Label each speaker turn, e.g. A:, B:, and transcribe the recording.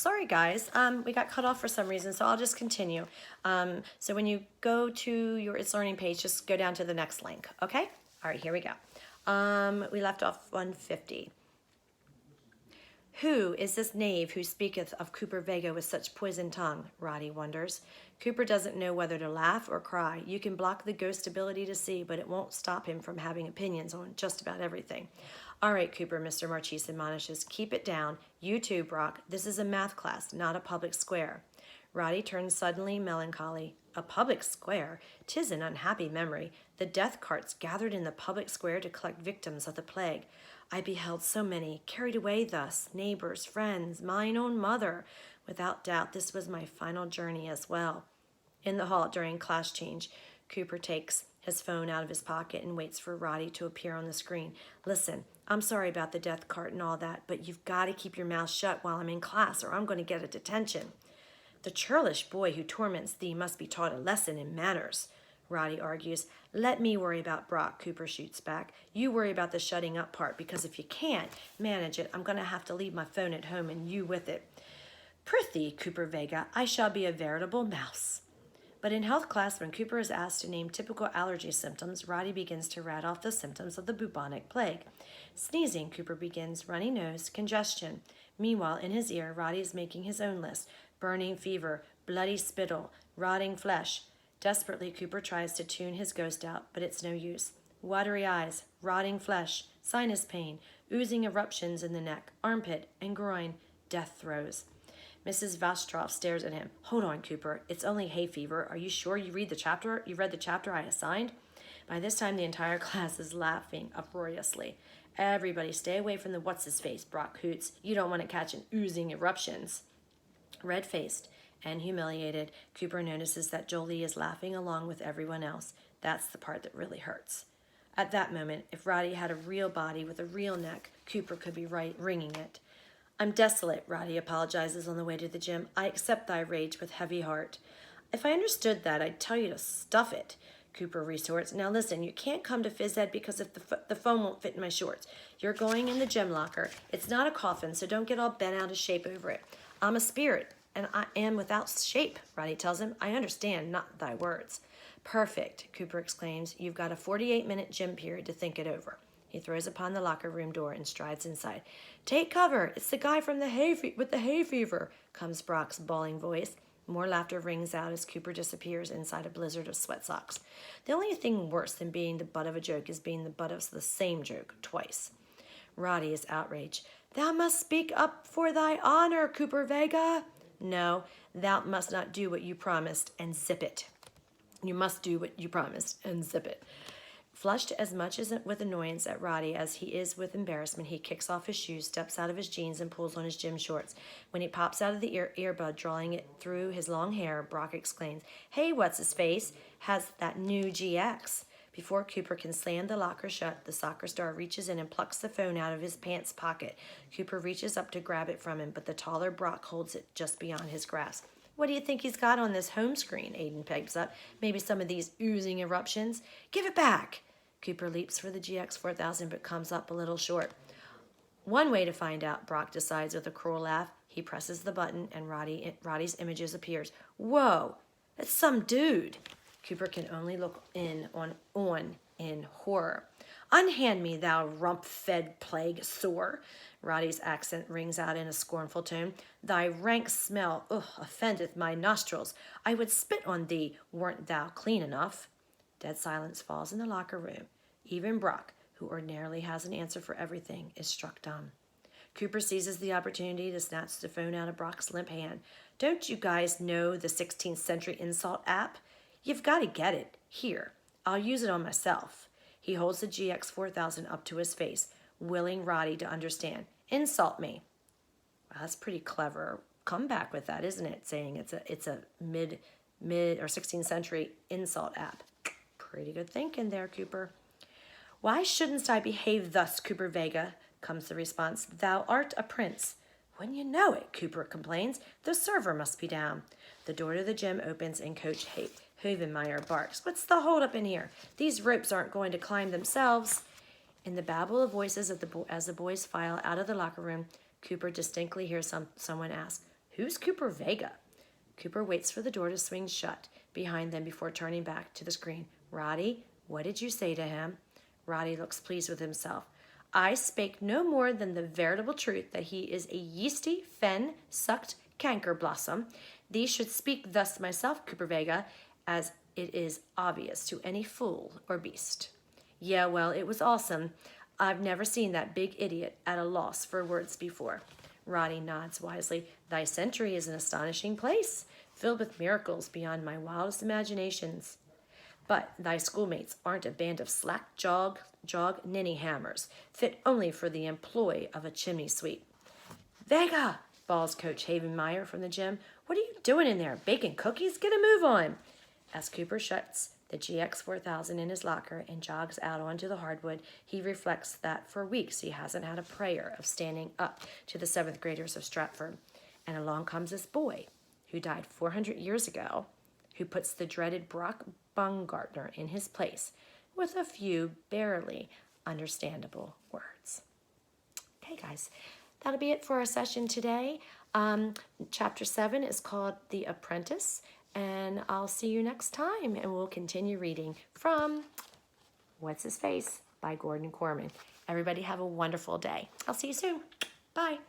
A: sorry guys, we got cut off for some reason, so I'll just continue. So when you go to your It's Learning page, just go down to the next link, okay? All right, here we go. We left off 150. Who is this knave who speaketh of Cooper Vega with such poisoned tongue? Roddy wonders. Cooper doesn't know whether to laugh or cry. You can block the ghost's ability to see, but it won't stop him from having opinions on just about everything. All right, Cooper, Mr. Marchese admonishes. Keep it down. You too, Brock. This is a math class, not a public square. Roddy turns suddenly melancholy. A public square? 'Tis an unhappy memory. The death carts gathered in the public square to collect victims of the plague. I beheld so many, carried away thus, neighbors, friends, mine own mother. Without doubt, this was my final journey as well. In the hall during class change, Cooper takes his phone out of his pocket and waits for Roddy to appear on the screen. Listen, I'm sorry about the death cart and all that, but you've got to keep your mouth shut while I'm in class or I'm going to get a detention. The churlish boy who torments thee must be taught a lesson in manners, Roddy argues. Let me worry about Brock, Cooper shoots back. You worry about the shutting up part, because if you can't manage it, I'm going to have to leave my phone at home and you with it. Prithee, Cooper Vega, I shall be a veritable mouse. But in health class, when Cooper is asked to name typical allergy symptoms, Roddy begins to rat off the symptoms of the bubonic plague. Sneezing, Cooper begins, runny nose, congestion. Meanwhile, in his ear, Roddy is making his own list. Burning fever, bloody spittle, rotting flesh. Desperately, Cooper tries to tune his ghost out, but it's no use. Watery eyes, rotting flesh, sinus pain, oozing eruptions in the neck, armpit, and groin, death throes. Mrs. Vastroff stares at him. Hold on, Cooper. It's only hay fever. Are you sure you read the chapter? You read the chapter I assigned? By this time, the entire class is laughing uproariously. Everybody stay away from the what's-his-face, Brock hoots. You don't want to catch an oozing eruptions. Red-faced and humiliated, Cooper notices that Jolie is laughing along with everyone else. That's the part that really hurts. At that moment, if Roddy had a real body with a real neck, Cooper could be wringing it. I'm desolate, Roddy apologizes on the way to the gym. I accept thy rage with heavy heart. If I understood that, I'd tell you to stuff it, Cooper retorts. Now listen, you can't come to phys ed because if the phone won't fit in my shorts. You're going in the gym locker. It's not a coffin, so don't get all bent out of shape over it. I'm a spirit, and I am without shape, Roddy tells him. I understand, not thy words. Perfect, Cooper exclaims. You've got a 48-minute gym period to think it over. He throws upon the locker room door and strides inside. Take cover! It's the guy from with the hay fever, comes Brock's bawling voice. More laughter rings out as Cooper disappears inside a blizzard of sweat socks. The only thing worse than being the butt of a joke is being the butt of the same joke twice. Roddy is outraged. Thou must speak up for thy honor, Cooper Vega. No, thou must not do what you promised and zip it. You must do what you promised and zip it. Flushed as much as with annoyance at Roddy as he is with embarrassment, he kicks off his shoes, steps out of his jeans, and pulls on his gym shorts. When he pops out of the earbud, drawing it through his long hair, Brock exclaims, Hey, what's-his-face? Has that new GX. Before Cooper can slam the locker shut, the soccer star reaches in and plucks the phone out of his pants pocket. Cooper reaches up to grab it from him, but the taller Brock holds it just beyond his grasp. What do you think he's got on this home screen? Aiden pipes up. Maybe some of these oozing eruptions? Give it back! Cooper leaps for the GX 4000 but comes up a little short. One way to find out, Brock decides with a cruel laugh. He presses the button and Roddy's images appears. Whoa, that's some dude. Cooper can only look in horror. Unhand me, thou rump-fed plague sore. Roddy's accent rings out in a scornful tone. Thy rank smell, offendeth my nostrils. I would spit on thee, weren't thou clean enough. Dead silence falls in the locker room. Even Brock, who ordinarily has an answer for everything, is struck dumb. Cooper seizes the opportunity to snatch the phone out of Brock's limp hand. Don't you guys know the 16th century insult app? You've got to get it. Here, I'll use it on myself. He holds the GX 4000 up to his face, willing Roddy to understand. Insult me. Well, that's pretty clever comeback with that, isn't it? Saying it's a mid or 16th century insult app. Pretty good thinking there, Cooper. Why shouldn't I behave thus, Cooper Vega? Comes the response. Thou art a prince. Wouldn't you know it, Cooper complains. The server must be down. The door to the gym opens and Coach Hovenmeyer barks. What's the holdup in here? These ropes aren't going to climb themselves. In the babble of voices as the boys file out of the locker room, Cooper distinctly hears someone ask, Who's Cooper Vega? Cooper waits for the door to swing shut behind them before turning back to the screen. Roddy, what did you say to him? Roddy looks pleased with himself. I spake no more than the veritable truth, that he is a yeasty, fen-sucked canker blossom. Thee should speak thus myself, Cooper Vega, as it is obvious to any fool or beast. Yeah, well, it was awesome. I've never seen that big idiot at a loss for words before. Roddy nods wisely. Thy century is an astonishing place, filled with miracles beyond my wildest imaginations. But thy schoolmates aren't a band of slack-jawed ninny-hammers, fit only for the employ of a chimney sweep. Vega, bawls Coach Havenmeyer from the gym. What are you doing in there? Baking cookies? Get a move on. As Cooper shuts the GX4000 in his locker and jogs out onto the hardwood, he reflects that for weeks he hasn't had a prayer of standing up to the 7th graders of Stratford. And along comes this boy who died 400 years ago, who puts the dreaded Brock Baumgartner in his place with a few barely understandable words. Okay, guys, that'll be it for our session today. Chapter 7 is called The Apprentice, and I'll see you next time, and we'll continue reading from What's His Face by Gordon Korman. Everybody have a wonderful day. I'll see you soon. Bye.